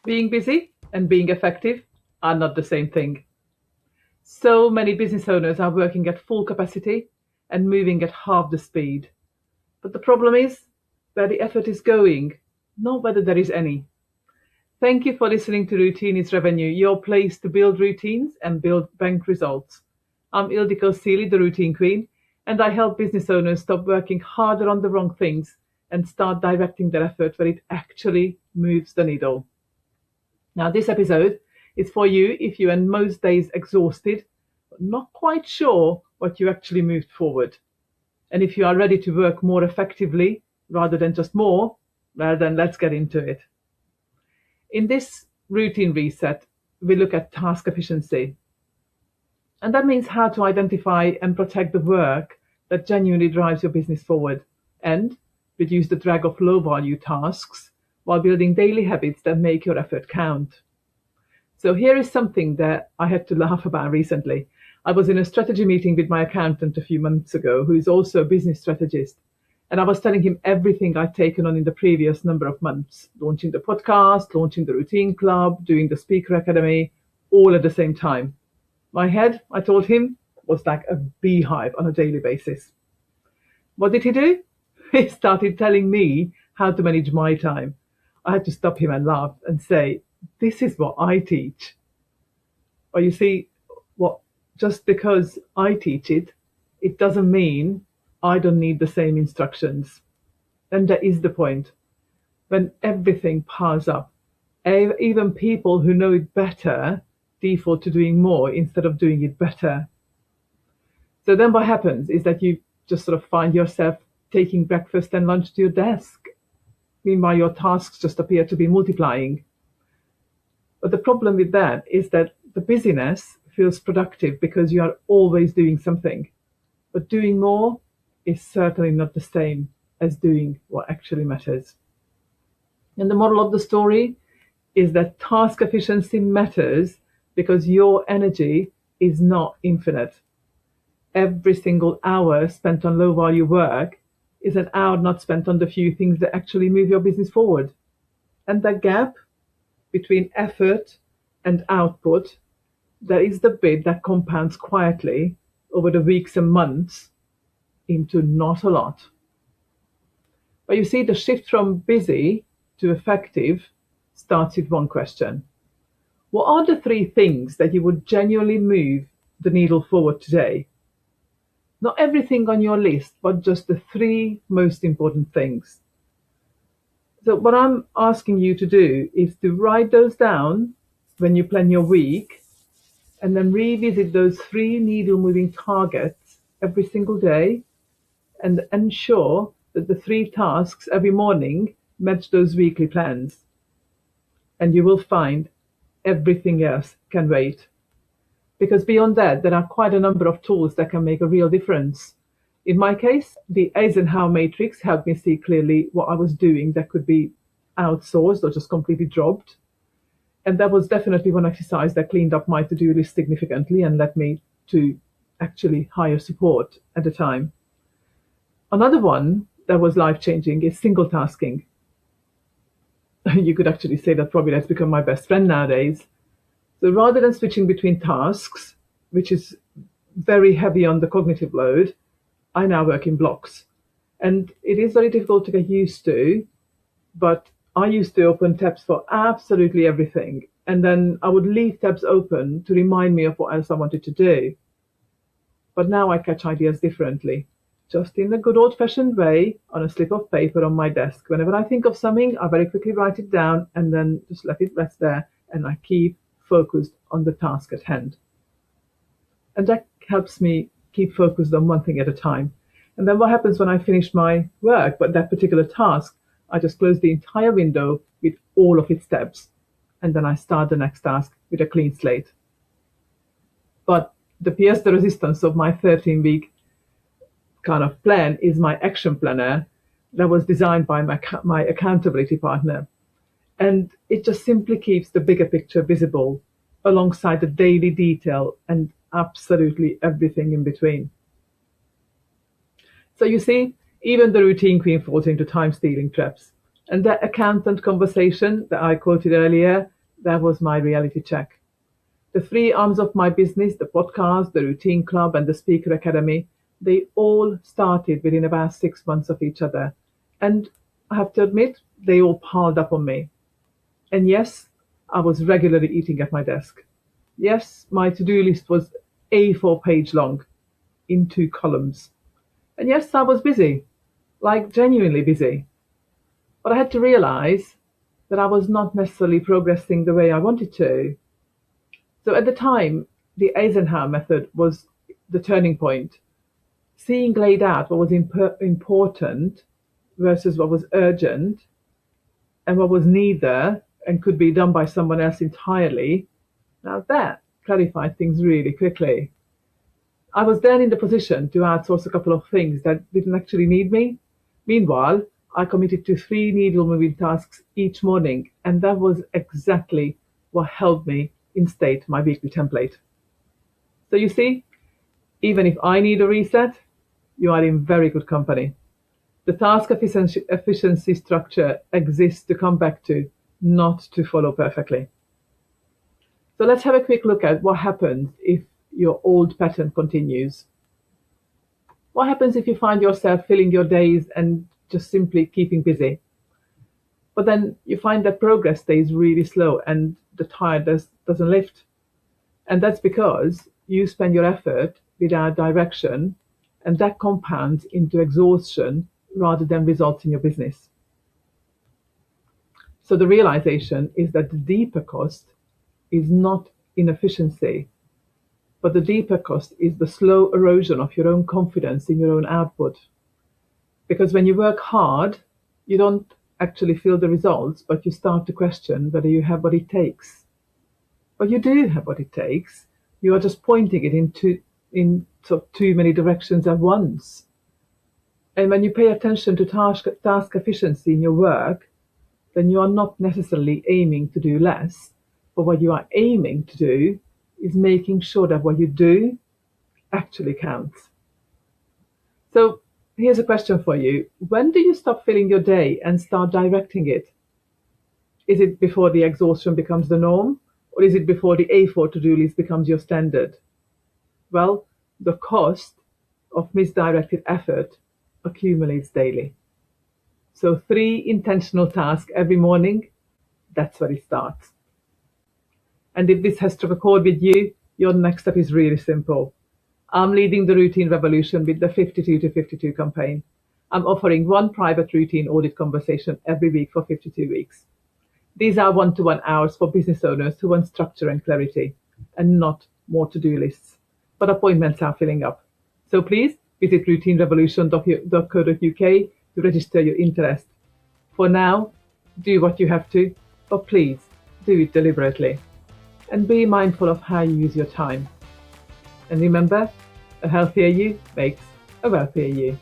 Being busy and being effective are not the same thing. So many business owners are working at full capacity and moving at half the speed. But the problem is where the effort is going, not whether there is any. Thank you for listening to Routine is Revenue, your place to build routines and build bank results. I'm Ildiko Seely, the Routine Queen, and I help business owners stop working harder on the wrong things and start directing their effort where it actually moves the needle. Now, this episode is for you if you are most days exhausted, but not quite sure what you actually moved forward. And if you are ready to work more effectively rather than just more, well, then let's get into it. In this routine reset, we look at task efficiency. And that means how to identify and protect the work that genuinely drives your business forward and reduce the drag of low value tasks while building daily habits that make your effort count. So here is something that I had to laugh about recently. I was in a strategy meeting with my accountant a few months ago, who is also a business strategist. And I was telling him everything I'd taken on in the previous number of months, launching the podcast, launching the Routine Club, doing the Speaker Academy, all at the same time. My head, I told him, was like a beehive on a daily basis. What did he do? He started telling me how to manage my time. I had to stop him and laugh and say, this is what I teach. Or you see, just because I teach it, it doesn't mean I don't need the same instructions. And that is the point. When everything piles up, even people who know it better default to doing more instead of doing it better. So then what happens is that you just sort of find yourself taking breakfast and lunch to your desk. Meanwhile, your tasks just appear to be multiplying. But the problem with that is that the busyness feels productive because you are always doing something. But doing more is certainly not the same as doing what actually matters. And the moral of the story is that task efficiency matters because your energy is not infinite. Every single hour spent on low value work is an hour not spent on the few things that actually move your business forward. And that gap between effort and output, that is the bit that compounds quietly over the weeks and months into not a lot. But you see, the shift from busy to effective starts with one question. What are the three things that you would genuinely move the needle forward today? Not everything on your list, but just the three most important things. So what I'm asking you to do is to write those down when you plan your week and then revisit those three needle moving targets every single day and ensure that the three tasks every morning match those weekly plans. And you will find everything else can wait. Because beyond that, there are quite a number of tools that can make a real difference. In my case, the Eisenhower matrix helped me see clearly what I was doing that could be outsourced or just completely dropped. And that was definitely one exercise that cleaned up my to-do list significantly and led me to actually hire support at the time. Another one that was life-changing is single tasking. You could actually say that probably that's become my best friend nowadays. So rather than switching between tasks, which is very heavy on the cognitive load, I now work in blocks. And it is very difficult to get used to, but I used to open tabs for absolutely everything. And then I would leave tabs open to remind me of what else I wanted to do. But now I catch ideas differently, just in a good old-fashioned way on a slip of paper on my desk. Whenever I think of something, I very quickly write it down and then just let it rest there, and I keep focused on the task at hand. And that helps me keep focused on one thing at a time. And then what happens when I finish my work, but that particular task, I just close the entire window with all of its tabs. And then I start the next task with a clean slate. But the pièce de resistance of my 13-week kind of plan is my action planner that was designed by my accountability partner. And it just simply keeps the bigger picture visible alongside the daily detail and absolutely everything in between. So you see, even the routine queen falls into time-stealing traps. And that accountant conversation that I quoted earlier, that was my reality check. The three arms of my business, the podcast, the routine club, and the speaker academy, they all started within about 6 months of each other. And I have to admit, they all piled up on me. And yes, I was regularly eating at my desk. Yes, my to-do list was A4 page long in 2 columns. And yes, I was busy, like genuinely busy. But I had to realize that I was not necessarily progressing the way I wanted to. So at the time, the Eisenhower method was the turning point. Seeing laid out what was important versus what was urgent and what was neither and could be done by someone else entirely. Now that clarified things really quickly. I was then in the position to outsource a couple of things that didn't actually need me. Meanwhile, I committed to 3 needle-moving tasks each morning, and that was exactly what helped me instate my weekly template. So you see, even if I need a reset, you are in very good company. The task efficiency structure exists to come back to, not to follow perfectly. So let's have a quick look at what happens if your old pattern continues. What happens if you find yourself filling your days and just simply keeping busy? But then you find that progress stays really slow and the tide doesn't lift. And that's because you spend your effort without direction, and that compounds into exhaustion rather than results in your business. So the realization is that the deeper cost is not inefficiency, but the deeper cost is the slow erosion of your own confidence in your own output. Because when you work hard, you don't actually feel the results, but you start to question whether you have what it takes. But you do have what it takes. You are just pointing it in sort of too many directions at once. And when you pay attention to task efficiency in your work, then you are not necessarily aiming to do less, but what you are aiming to do is making sure that what you do actually counts. So here's a question for you. When do you stop filling your day and start directing it? Is it before the exhaustion becomes the norm, or is it before the A4 to-do list becomes your standard? Well, the cost of misdirected effort accumulates daily. So 3 intentional tasks every morning, that's where it starts. And if this has struck a chord with you, your next step is really simple. I'm leading the routine revolution with the 52 to 52 campaign. I'm offering 1 private routine audit conversation every week for 52 weeks. These are one-to-one hours for business owners who want structure and clarity, and not more to-do lists. But appointments are filling up. So please visit routinerevolution.co.uk to register your interest. For now, do what you have to, but please do it deliberately. And be mindful of how you use your time. And remember, a healthier you makes a wealthier you.